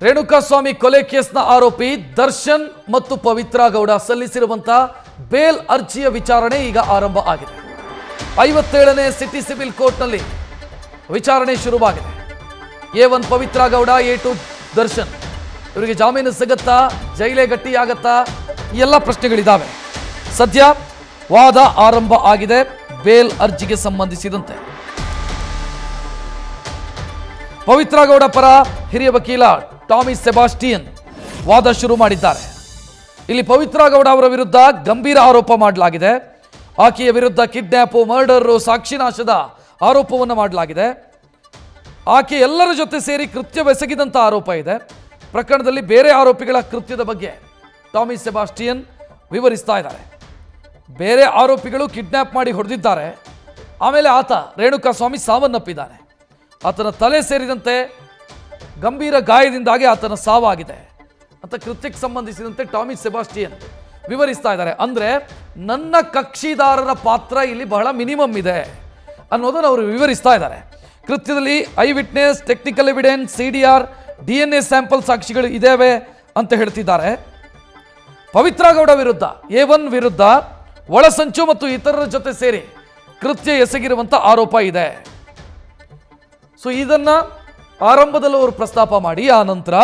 ರೇಣುಕಾಸ್ವಾಮಿ ಕೊಲೆ ಕೇಸ್ನ ಆರೋಪಿ ದರ್ಶನ್ ಮತ್ತು ಪವಿತ್ರ ಗೌಡ ಸಲ್ಲಿಸಿರುವಂತಹ ಬೇಲ್ ಅರ್ಜಿಯ ವಿಚಾರಣೆ ಈಗ ಆರಂಭ ಆಗಿದೆ. 57ನೇ ಸಿಟಿ ಸಿವಿಲ್ ಕೋರ್ಟ್ನಲ್ಲಿ ವಿಚಾರಣೆ ಶುರುವಾಗಿದೆ. A1 ಪವಿತ್ರ ಗೌಡ, A2 ದರ್ಶನ್ ಇವರಿಗೆ ಜಾಮೀನು ಸಿಗುತ್ತಾ, ಜೈಲೇ ಗಟ್ಟಿಯಾಗತ್ತಾ, ಎಲ್ಲ ಪ್ರಶ್ನೆಗಳಿದ್ದಾವೆ. ಸದ್ಯ ವಾದ ಆರಂಭ ಆಗಿದೆ ಬೇಲ್ ಅರ್ಜಿಗೆ ಸಂಬಂಧಿಸಿದಂತೆ. ಪವಿತ್ರ ಗೌಡ ಪರ ಹಿರಿಯ ವಕೀಲ ಟಾಮಿ ಸೆಬಾಸ್ಟಿಯನ್ ವಾದ ಶುರು ಮಾಡಿದ್ದಾರೆ. ಇಲ್ಲಿ ಪವಿತ್ರ ಗೌಡ ಅವರ ವಿರುದ್ಧ ಗಂಭೀರ ಆರೋಪ ಮಾಡಲಾಗಿದೆ. ಆಕೆಯ ವಿರುದ್ಧ ಕಿಡ್ನ್ಯಾಪ್, ಮರ್ಡರ್, ಸಾಕ್ಷಿನಾಶದ ಆರೋಪವನ್ನು ಮಾಡಲಾಗಿದೆ. ಆಕೆ ಎಲ್ಲರ ಜೊತೆ ಸೇರಿ ಕೃತ್ಯವೆಸಗಿದಂಥ ಆರೋಪ ಇದೆ. ಪ್ರಕರಣದಲ್ಲಿ ಬೇರೆ ಆರೋಪಿಗಳ ಕೃತ್ಯದ ಬಗ್ಗೆ ಟಾಮಿ ಸೆಬಾಸ್ಟಿಯನ್ ವಿವರಿಸ್ತಾ ಇದ್ದಾರೆ. ಬೇರೆ ಆರೋಪಿಗಳು ಕಿಡ್ನ್ಯಾಪ್ ಮಾಡಿ ಹೊಡೆದಿದ್ದಾರೆ. ಆಮೇಲೆ ಆತ ರೇಣುಕಾಸ್ವಾಮಿ ಸಾವನ್ನಪ್ಪಿದ್ದಾನೆ. ಆತನ ತಲೆ ಸೇರಿದಂತೆ ಗಂಭೀರ ಗಾಯದಿಂದಾಗಿ ಆತನ ಸಾವಾಗಿದೆ ಅಂತ ಕೃತ್ಯಕ್ಕೆ ಸಂಬಂಧಿಸಿದಂತೆ ಟಾಮಿ ಸೆಬಾಸ್ಟಿಯನ್ ವಿವರಿಸ್ತಾ ಇದ್ದಾರೆ. ಅಂದರೆ ನನ್ನ ಕಕ್ಷಿದಾರರ ಪಾತ್ರ ಇಲ್ಲಿ ಬಹಳ ಮಿನಿಮಮ್ ಇದೆ ಅನ್ನೋದನ್ನು ಅವರು ವಿವರಿಸ್ತಾ ಇದ್ದಾರೆ. ಕೃತ್ಯದಲ್ಲಿ eye witness, technical evidence, CDR, DNA sample ಸಾಕ್ಷಿಗಳು ಇದ್ದೇವೆ ಅಂತ ಹೇಳ್ತಿದ್ದಾರೆ. ಪವಿತ್ರ ಗೌಡ ವಿರುದ್ಧ, A1 ವಿರುದ್ಧ ಒಳಸಂಚು ಮತ್ತು ಇತರರ ಜೊತೆ ಸೇರಿ ಕೃತ್ಯ ಎಸಗಿರುವಂಥ ಆರೋಪ ಇದೆ. ಸೊ ಇದನ್ನ ಆರಂಭದಲ್ಲಿ ಅವರು ಪ್ರಸ್ತಾಪ ಮಾಡಿ ಆ ನಂತರ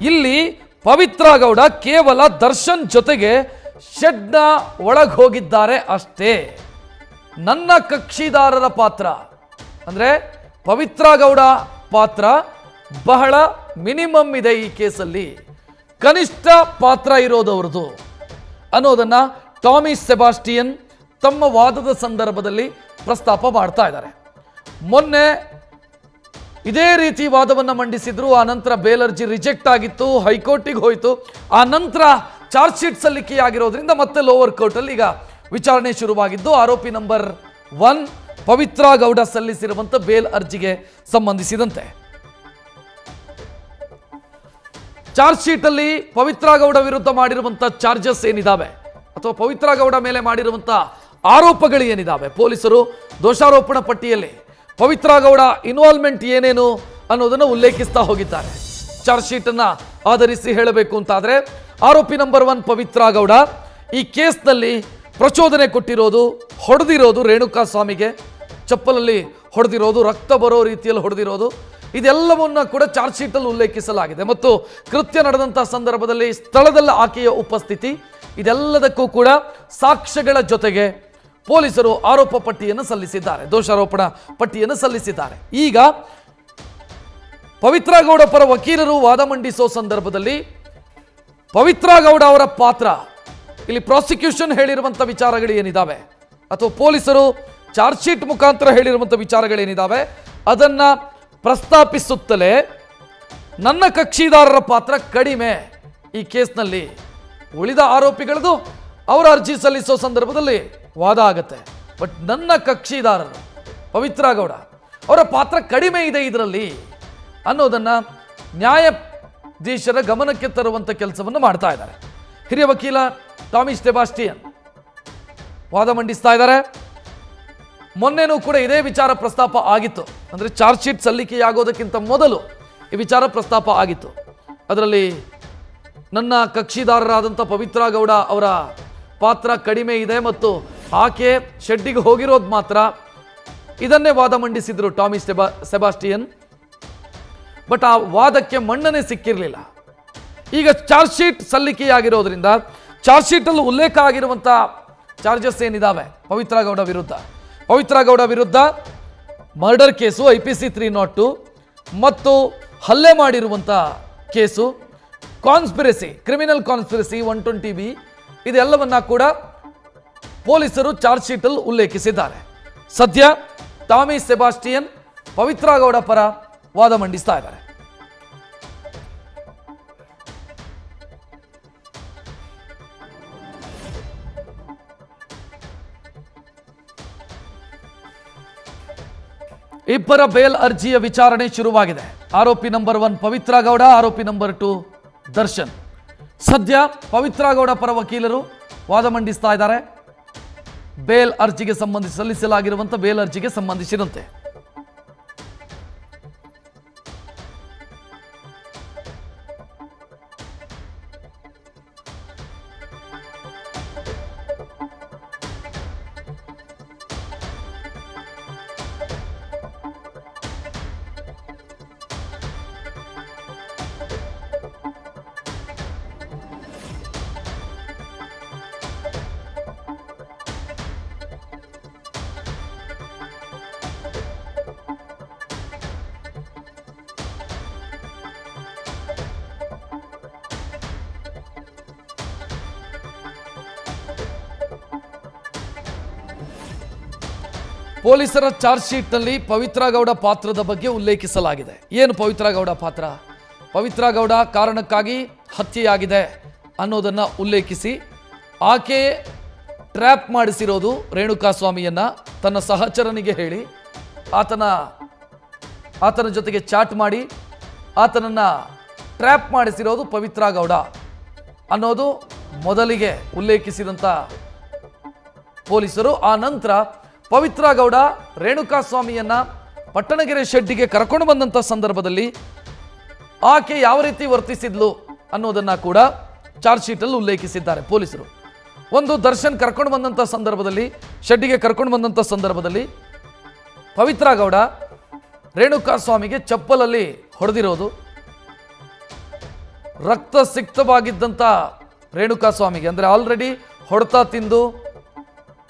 ಇಲ್ಲಿ ಪವಿತ್ರ ಗೌಡ ಕೇವಲ ದರ್ಶನ್ ಜೊತೆಗೆ ಶೆಡ್ನ ಒಳಗೆ ಹೋಗಿದ್ದಾರೆ ಅಷ್ಟೇ. ನನ್ನ ಕಕ್ಷಿದಾರರ ಪಾತ್ರ ಅಂದರೆ ಪವಿತ್ರ ಗೌಡ ಪಾತ್ರ ಬಹಳ ಮಿನಿಮಮ್ ಇದೆ ಈ ಕೇಸಲ್ಲಿ, ಕನಿಷ್ಠ ಪಾತ್ರ ಇರೋದವ್ರದ್ದು ಅನ್ನೋದನ್ನ ಟಾಮಿ ಸೆಬಾಸ್ಟಿಯನ್ ತಮ್ಮ ವಾದದ ಸಂದರ್ಭದಲ್ಲಿ ಪ್ರಸ್ತಾಪ ಮಾಡ್ತಾ ಇದ್ದಾರೆ. ಮೊನ್ನೆ ಇದೇ ರೀತಿ ವಾದವನ್ನು ಮಂಡಿಸಿದ್ರು. ಆ ನಂತರ ಬೇಲ್ ಅರ್ಜಿ ರಿಜೆಕ್ಟ್ ಆಗಿತ್ತು, ಹೈಕೋರ್ಟಿಗೆ ಹೋಯಿತು. ಆ ನಂತರ ಚಾರ್ಜ್ ಶೀಟ್ ಸಲ್ಲಿಕೆಯಾಗಿರೋದ್ರಿಂದ ಮತ್ತೆ ಲೋವರ್ ಕೋರ್ಟಲ್ಲಿ ಈಗ ವಿಚಾರಣೆ ಶುರುವಾಗಿದ್ದು ಆರೋಪಿ ನಂಬರ್ 1 ಪವಿತ್ರ ಗೌಡ ಸಲ್ಲಿಸಿರುವಂಥ ಬೇಲ್ ಅರ್ಜಿಗೆ ಸಂಬಂಧಿಸಿದಂತೆ. ಚಾರ್ಜ್ ಶೀಟ್ ಅಲ್ಲಿ ಪವಿತ್ರ ಗೌಡ ವಿರುದ್ಧ ಮಾಡಿರುವಂಥ ಚಾರ್ಜಸ್ ಏನಿದಾವೆ ಅಥವಾ ಪವಿತ್ರ ಗೌಡ ಮೇಲೆ ಮಾಡಿರುವಂಥ ಆರೋಪಗಳು ಏನಿದಾವೆ, ಪೊಲೀಸರು ದೋಷಾರೋಪಣಾ ಪಟ್ಟಿಯಲ್ಲಿ ಪವಿತ್ರ ಗೌಡ ಇನ್ವಾಲ್ವ್ಮೆಂಟ್ ಏನೇನು ಅನ್ನೋದನ್ನು ಉಲ್ಲೇಖಿಸ್ತಾ ಹೋಗಿದ್ದಾರೆ. ಚಾರ್ಜ್ ಶೀಟ್ ಅನ್ನ ಆಧರಿಸಿ ಹೇಳಬೇಕು ಅಂತಾದ್ರೆ ಆರೋಪಿ ನಂಬರ್ 1 ಪವಿತ್ರ ಗೌಡ ಈ ಕೇಸ್ನಲ್ಲಿ ಪ್ರಚೋದನೆ ಕೊಟ್ಟಿರೋದು, ಹೊಡೆದಿರೋದು, ರೇಣುಕಾಸ್ವಾಮಿಗೆ ಚಪ್ಪಲಲ್ಲಿ ಹೊಡೆದಿರೋದು, ರಕ್ತ ಬರೋ ರೀತಿಯಲ್ಲಿ ಹೊಡೆದಿರೋದು, ಇದೆಲ್ಲವನ್ನ ಕೂಡ ಚಾರ್ಜ್ ಶೀಟಲ್ಲಿ ಉಲ್ಲೇಖಿಸಲಾಗಿದೆ. ಮತ್ತು ಕೃತ್ಯ ನಡೆದಂಥ ಸಂದರ್ಭದಲ್ಲಿ ಸ್ಥಳದಲ್ಲಿ ಆಕೆಯ ಉಪಸ್ಥಿತಿ, ಇದೆಲ್ಲದಕ್ಕೂ ಕೂಡ ಸಾಕ್ಷ್ಯಗಳ ಜೊತೆಗೆ ಪೊಲೀಸರು ಆರೋಪ ಪಟ್ಟಿಯನ್ನು ಸಲ್ಲಿಸಿದ್ದಾರೆ, ದೋಷಾರೋಪಣಾ ಪಟ್ಟಿಯನ್ನು ಸಲ್ಲಿಸಿದ್ದಾರೆ. ಈಗ ಪವಿತ್ರ ಗೌಡ ಪರ ವಕೀಲರು ವಾದ ಮಂಡಿಸೋ ಸಂದರ್ಭದಲ್ಲಿ ಪವಿತ್ರ ಗೌಡ ಅವರ ಪಾತ್ರ, ಇಲ್ಲಿ ಪ್ರಾಸಿಕ್ಯೂಷನ್ ಹೇಳಿರುವಂಥ ವಿಚಾರಗಳು ಏನಿದಾವೆ ಅಥವಾ ಪೊಲೀಸರು ಚಾರ್ಜ್ ಶೀಟ್ ಮುಖಾಂತರ ಹೇಳಿರುವಂಥ ವಿಚಾರಗಳೇನಿದಾವೆ ಅದನ್ನ ಪ್ರಸ್ತಾಪಿಸುತ್ತಲೇ ನನ್ನ ಕಕ್ಷಿದಾರರ ಪಾತ್ರ ಕಡಿಮೆ ಈ ಕೇಸ್ನಲ್ಲಿ, ಉಳಿದ ಆರೋಪಿಗಳದು ಅವರ ಅರ್ಜಿ ಸಲ್ಲಿಸೋ ಸಂದರ್ಭದಲ್ಲಿ ವಾದ ಆಗತ್ತೆ, ಬಟ್ ನನ್ನ ಕಕ್ಷಿದಾರರು ಪವಿತ್ರ ಗೌಡ ಅವರ ಪಾತ್ರ ಕಡಿಮೆ ಇದೆ ಇದರಲ್ಲಿ ಅನ್ನೋದನ್ನ ನ್ಯಾಯಾಧೀಶರ ಗಮನಕ್ಕೆ ತರುವಂಥ ಕೆಲಸವನ್ನು ಮಾಡ್ತಾ ಇದ್ದಾರೆ. ಹಿರಿಯ ವಕೀಲ ಟಾಮಿ ಸೆಬಾಸ್ಟಿಯನ್ ವಾದ ಮಂಡಿಸ್ತಾ ಇದ್ದಾರೆ. ಮೊನ್ನೆನೂ ಕೂಡ ಇದೇ ವಿಚಾರ ಪ್ರಸ್ತಾಪ ಆಗಿತ್ತು. ಅಂದರೆ ಚಾರ್ಜ್ ಶೀಟ್ ಸಲ್ಲಿಕೆಯಾಗೋದಕ್ಕಿಂತ ಮೊದಲು ಈ ವಿಚಾರ ಪ್ರಸ್ತಾಪ ಆಗಿತ್ತು. ಅದರಲ್ಲಿ ನನ್ನ ಕಕ್ಷಿದಾರರಾದಂಥ ಪವಿತ್ರ ಗೌಡ ಅವರ ಪಾತ್ರ ಕಡಿಮೆ ಇದೆ ಮತ್ತು ಆಕೆ ಶೆಡ್ಡಿಗೆ ಹೋಗಿರೋದು ಮಾತ್ರ, ಇದನ್ನೇ ವಾದ ಮಂಡಿಸಿದ್ರು ಟಾಮಿ ಸೆಬಾಸ್ಟಿಯನ್. ಬಟ್ ಆ ವಾದಕ್ಕೆ ಮನ್ನಣೆ ಸಿಕ್ಕಿರಲಿಲ್ಲ. ಈಗ ಚಾರ್ಜ್ ಶೀಟ್ ಸಲ್ಲಿಕೆಯಾಗಿರೋದ್ರಿಂದ ಚಾರ್ಜ್ ಶೀಟಲ್ಲಿ ಉಲ್ಲೇಖ ಆಗಿರುವಂಥ ಚಾರ್ಜಸ್ ಏನಿದಾವೆ ಪವಿತ್ರ ಗೌಡ ವಿರುದ್ಧ ಮರ್ಡರ್ ಕೇಸು IPC 302 ಮತ್ತು ಹಲ್ಲೆ ಮಾಡಿರುವಂಥ case, conspiracy, criminal conspiracy 120B, ಇದೆಲ್ಲವನ್ನ ಕೂಡ ಪೊಲೀಸರು ಚಾರ್ಜ್ ಶೀಟಲ್ಲಿ ಉಲ್ಲೇಖಿಸಿದ್ದಾರೆ. ಸದ್ಯ ಟಾಮಿ ಸೆಬಾಸ್ಟಿಯನ್ ಪವಿತ್ರ ಗೌಡ ಪರ ವಾದ ಮಂಡಿಸ್ತಾ ಇದ್ದಾರೆ. ಇಬ್ಬರ ಬೇಲ್ ಅರ್ಜಿಯ ವಿಚಾರಣೆ ಶುರುವಾಗಿದೆ. ಆರೋಪಿ ನಂಬರ್ 1 ಪವಿತ್ರ ಗೌಡ, ಆರೋಪಿ ನಂಬರ್ 2 ದರ್ಶನ್. ಸದ್ಯ ಪವಿತ್ರ ಗೌಡ ಪರ ವಕೀಲರು ವಾದ ಮಂಡಿಸ್ತಾ ಇದ್ದಾರೆ ಬೇಲ್ ಅರ್ಜಿಗೆ ಸಲ್ಲಿಸಲಾಗಿರುವಂಥ ಬೇಲ್ ಅರ್ಜಿಗೆ ಸಂಬಂಧಿಸಿದಂತೆ. ಪೊಲೀಸರ ಚಾರ್ಜ್ ಶೀಟ್ನಲ್ಲಿ ಪವಿತ್ರ ಗೌಡ ಪಾತ್ರದ ಬಗ್ಗೆ ಉಲ್ಲೇಖಿಸಲಾಗಿದೆ. ಏನು ಪವಿತ್ರ ಗೌಡ ಪಾತ್ರ? ಪವಿತ್ರ ಗೌಡ ಕಾರಣಕ್ಕಾಗಿ ಹತ್ಯೆಯಾಗಿದೆ ಅನ್ನೋದನ್ನು ಉಲ್ಲೇಖಿಸಿ ಆಕೆ ಟ್ರ್ಯಾಪ್ ಮಾಡಿಸಿರೋದು ರೇಣುಕಾಸ್ವಾಮಿಯನ್ನ ತನ್ನ ಸಹಚರನಿಗೆ ಹೇಳಿ ಆತನ ಜೊತೆಗೆ ಚಾಟ್ ಮಾಡಿ ಆತನನ್ನು ಟ್ರ್ಯಾಪ್ ಮಾಡಿಸಿರೋದು ಪವಿತ್ರ ಗೌಡ ಅನ್ನೋದು ಮೊದಲಿಗೆ ಉಲ್ಲೇಖಿಸಿದಂಥ ಪೊಲೀಸರು. ಆ ನಂತರ ಪವಿತ್ರ ಗೌಡ ರೇಣುಕಾಸ್ವಾಮಿಯನ್ನ ಪಟ್ಟಣಗೆರೆ ಶೆಡ್ಡಿಗೆ ಕರ್ಕೊಂಡು ಬಂದಂಥ ಸಂದರ್ಭದಲ್ಲಿ ಆಕೆ ಯಾವ ರೀತಿ ವರ್ತಿಸಿದ್ಲು ಅನ್ನೋದನ್ನು ಕೂಡ ಚಾರ್ಜ್ ಶೀಟಲ್ಲಿ ಉಲ್ಲೇಖಿಸಿದ್ದಾರೆ ಪೊಲೀಸರು. ಒಂದು ದರ್ಶನ್ ಕರ್ಕೊಂಡು ಬಂದಂಥ ಸಂದರ್ಭದಲ್ಲಿ ಶೆಡ್ಡಿಗೆ ಕರ್ಕೊಂಡು ಬಂದಂಥ ಸಂದರ್ಭದಲ್ಲಿ ಪವಿತ್ರ ಗೌಡ ರೇಣುಕಾಸ್ವಾಮಿಗೆ ಚಪ್ಪಲಲ್ಲಿ ಹೊಡೆದಿರೋದು, ರಕ್ತ ಸಿಕ್ತವಾಗಿದ್ದಂಥ ರೇಣುಕಾಸ್ವಾಮಿಗೆ ಅಂದರೆ ಆಲ್ರೆಡಿ ಹೊಡೆತ ತಿಂದು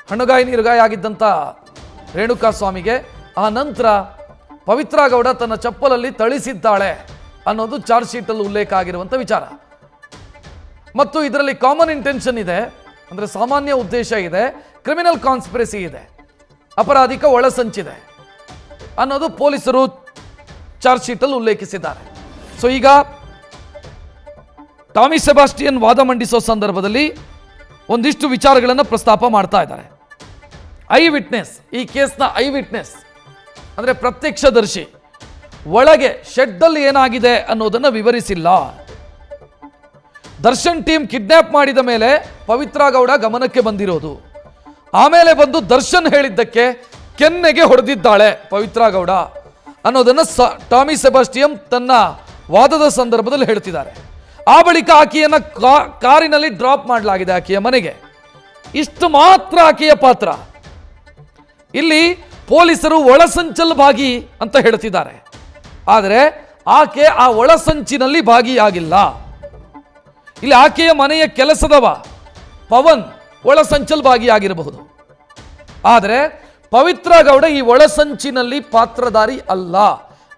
ಹಣ್ಣುಗಾಯಿ ನೀರುಗಾಯಿ ಆಗಿದ್ದಂಥ ರೇಣುಕಾಸ್ವಾಮಿಗೆ ಆ ನಂತರ ಪವಿತ್ರ ಗೌಡ ತನ್ನ ಚಪ್ಪಲಲ್ಲಿ ಥಳಿಸಿದ್ದಾಳೆ ಅನ್ನೋದು ಚಾರ್ಜ್ ಶೀಟಲ್ಲಿ ಉಲ್ಲೇಖ ಆಗಿರುವಂಥ ವಿಚಾರ. ಮತ್ತು ಇದರಲ್ಲಿ ಕಾಮನ್ ಇಂಟೆನ್ಷನ್ ಇದೆ, ಅಂದರೆ ಸಾಮಾನ್ಯ ಉದ್ದೇಶ ಇದೆ, ಕ್ರಿಮಿನಲ್ ಕಾನ್ಸ್ಪಿರಸಿ ಇದೆ, ಅಪರಾಧಿಕ ಒಳಸಂಚಿದೆ ಅನ್ನೋದು ಪೊಲೀಸರು ಚಾರ್ಜ್ ಶೀಟಲ್ಲಿ ಉಲ್ಲೇಖಿಸಿದ್ದಾರೆ. ಸೊ ಈಗ ಟಾಮಿ ಸೆಬಾಸ್ಟಿಯನ್ ವಾದ ಮಂಡಿಸೋ ಸಂದರ್ಭದಲ್ಲಿ ಒಂದಿಷ್ಟು ವಿಚಾರಗಳನ್ನು ಪ್ರಸ್ತಾಪ ಮಾಡ್ತಾ ಇದ್ದಾರೆ. ಐ ವಿಟ್ನೆಸ್, ಈ ಕೇಸ್ನ ಐ ವಿಟ್ನೆಸ್ ಅಂದರೆ ಪ್ರತ್ಯಕ್ಷದರ್ಶಿ ಒಳಗೆ ಶೆಡ್ಡಲ್ಲಿ ಏನಾಗಿದೆ ಅನ್ನೋದನ್ನು ವಿವರಿಸಿಲ್ಲ. ದರ್ಶನ್ ಟೀಮ್ ಕಿಡ್ನಾಪ್ ಮಾಡಿದ ಮೇಲೆ ಪವಿತ್ರ ಗೌಡ ಗಮನಕ್ಕೆ ಬಂದಿರೋದು, ಆಮೇಲೆ ಬಂದು ದರ್ಶನ್ ಹೇಳಿದ್ದಕ್ಕೆ ಕೆನ್ನೆಗೆ ಹೊಡೆದಿದ್ದಾಳೆ ಪವಿತ್ರ ಗೌಡ ಅನ್ನೋದನ್ನು ಟಾಮಿ ಸೆಬಾಸ್ಟಿಯನ್ ತನ್ನ ವಾದದ ಸಂದರ್ಭದಲ್ಲಿ ಹೇಳ್ತಿದ್ದಾರೆ. ಆ ಬಳಿಕ ಆಕೆಯನ್ನು ಕಾರಿನಲ್ಲಿ ಡ್ರಾಪ್ ಮಾಡಲಾಗಿದೆ ಆಕೆಯ ಮನೆಗೆ. ಇಷ್ಟು ಮಾತ್ರ ಆಕೆಯ ಪಾತ್ರ. ಇಲ್ಲಿ ಪೊಲೀಸರು ಒಳಸಂಚಲ್ಲಿ ಭಾಗಿ ಅಂತ ಹೇಳ್ತಿದ್ದಾರೆ, ಆದರೆ ಆಕೆ ಆ ಒಳಸಂಚಿನಲ್ಲಿ ಭಾಗಿಯಾಗಿಲ್ಲ. ಇಲ್ಲಿ ಆಕೆಯ ಮನೆಯ ಕೆಲಸದವ ಪವನ್ ಒಳಸಂಚಲ್ ಭಾಗಿಯಾಗಿರಬಹುದು, ಆದರೆ ಪವಿತ್ರ ಗೌಡ ಈ ಒಳಸಂಚಿನಲ್ಲಿ ಪಾತ್ರಧಾರಿ ಅಲ್ಲ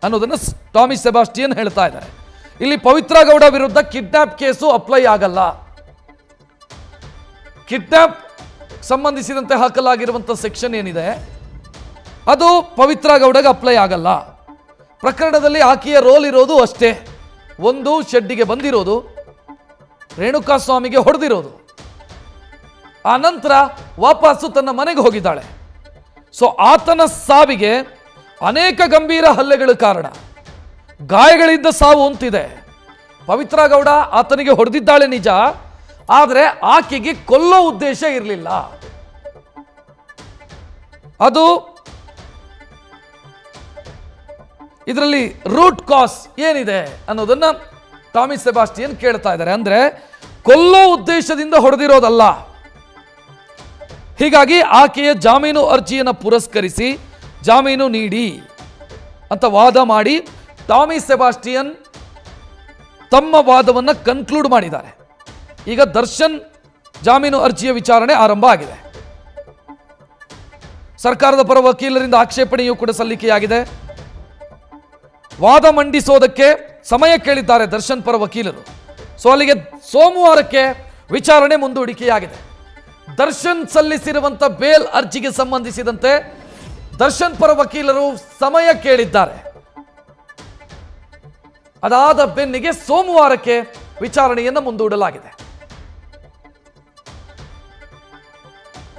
ಅನ್ನೋದನ್ನು ಟಾಮಿ ಸೆಬಾಸ್ಟಿಯನ್ ಹೇಳ್ತಾ ಇದ್ದಾರೆ. ಇಲ್ಲಿ ಪವಿತ್ರ ಗೌಡ ವಿರುದ್ಧ ಕಿಡ್ನಾಪ್ ಕೇಸು ಅಪ್ಲೈ ಆಗಲ್ಲ. ಕಿಡ್ನಾಪ್ ಸಂಬಂಧಿಸಿದಂತೆ ಹಾಕಲಾಗಿರುವಂಥ ಸೆಕ್ಷನ್ ಏನಿದೆ ಅದು ಪವಿತ್ರ ಗೌಡಗೆ ಅಪ್ಲೈ ಆಗಲ್ಲ. ಪ್ರಕರಣದಲ್ಲಿ ಆಕೆಯ ರೋಲ್ ಇರೋದು ಅಷ್ಟೇ, ಒಂದು ಶೆಡ್ಡಿಗೆ ಬಂದಿರೋದು, ರೇಣುಕಾಸ್ವಾಮಿಗೆ ಹೊಡೆದಿರೋದು, ಆ ನಂತರ ವಾಪಸ್ಸು ತನ್ನ ಮನೆಗೆ ಹೋಗಿದ್ದಾಳೆ. ಸೊ ಆತನ ಸಾವಿಗೆ ಅನೇಕ ಗಂಭೀರ ಹಲ್ಲೆಗಳು ಕಾರಣ, ಗಾಯಗಳಿಂದ ಸಾವು ಅಂತಿದೆ. ಪವಿತ್ರ ಗೌಡ ಆತನಿಗೆ ಹೊಡೆದಿದ್ದಾಳೆ ನಿಜ, ಆದರೆ ಆಕೆಗೆ ಕೊಲ್ಲೋ ಉದ್ದೇಶ ಇರಲಿಲ್ಲ. ಅದು ಇದರಲ್ಲಿ ರೂಟ್ ಕಾಸ್ ಏನಿದೆ ಅನ್ನೋದನ್ನ ಟಾಮಿ ಸೆಬಾಸ್ಟಿಯನ್ ಕೇಳ್ತಾ ಇದ್ದಾರೆ. ಅಂದ್ರೆ ಕೊಲ್ಲೋ ಉದ್ದೇಶದಿಂದ ಹೊಡೆದಿರೋದಲ್ಲ. ಹೀಗಾಗಿ ಆಕೆಯ ಜಾಮೀನು ಅರ್ಜಿಯನ್ನು ಪುರಸ್ಕರಿಸಿ ಜಾಮೀನು ನೀಡಿ ಅಂತ ವಾದ ಮಾಡಿ ಟಾಮಿ ಸೆಬಾಸ್ಟಿಯನ್ ತಮ್ಮ ವಾದವನ್ನು ಕನ್ಕ್ಲೂಡ್ ಮಾಡಿದ್ದಾರೆ. ಈಗ ದರ್ಶನ್ ಜಾಮೀನು ಅರ್ಜಿಯ ವಿಚಾರಣೆ ಆರಂಭ ಆಗಿದೆ. ಸರ್ಕಾರದ ಪರ ವಕೀಲರಿಂದ ಆಕ್ಷೇಪಣೆಯೂ ಕೂಡ ಸಲ್ಲಿಕೆಯಾಗಿದೆ. ವಾದ ಮಂಡಿಸೋದಕ್ಕೆ ಸಮಯ ಕೇಳಿದ್ದಾರೆ ದರ್ಶನ್ ಪರ ವಕೀಲರು. ಸೊ ಅಲ್ಲಿಗೆ ಸೋಮವಾರಕ್ಕೆ ವಿಚಾರಣೆ ಮುಂದೂಡಿಕೆಯಾಗಿದೆ. ದರ್ಶನ್ ಸಲ್ಲಿಸಿರುವಂಥ ಬೇಲ್ ಅರ್ಜಿಗೆ ಸಂಬಂಧಿಸಿದಂತೆ ದರ್ಶನ್ ಪರ ವಕೀಲರು ಸಮಯ ಕೇಳಿದ್ದಾರೆ. ಅದಾದ ಬೆನ್ನಿಗೆ ಸೋಮವಾರಕ್ಕೆ ವಿಚಾರಣೆಯನ್ನು ಮುಂದೂಡಲಾಗಿದೆ.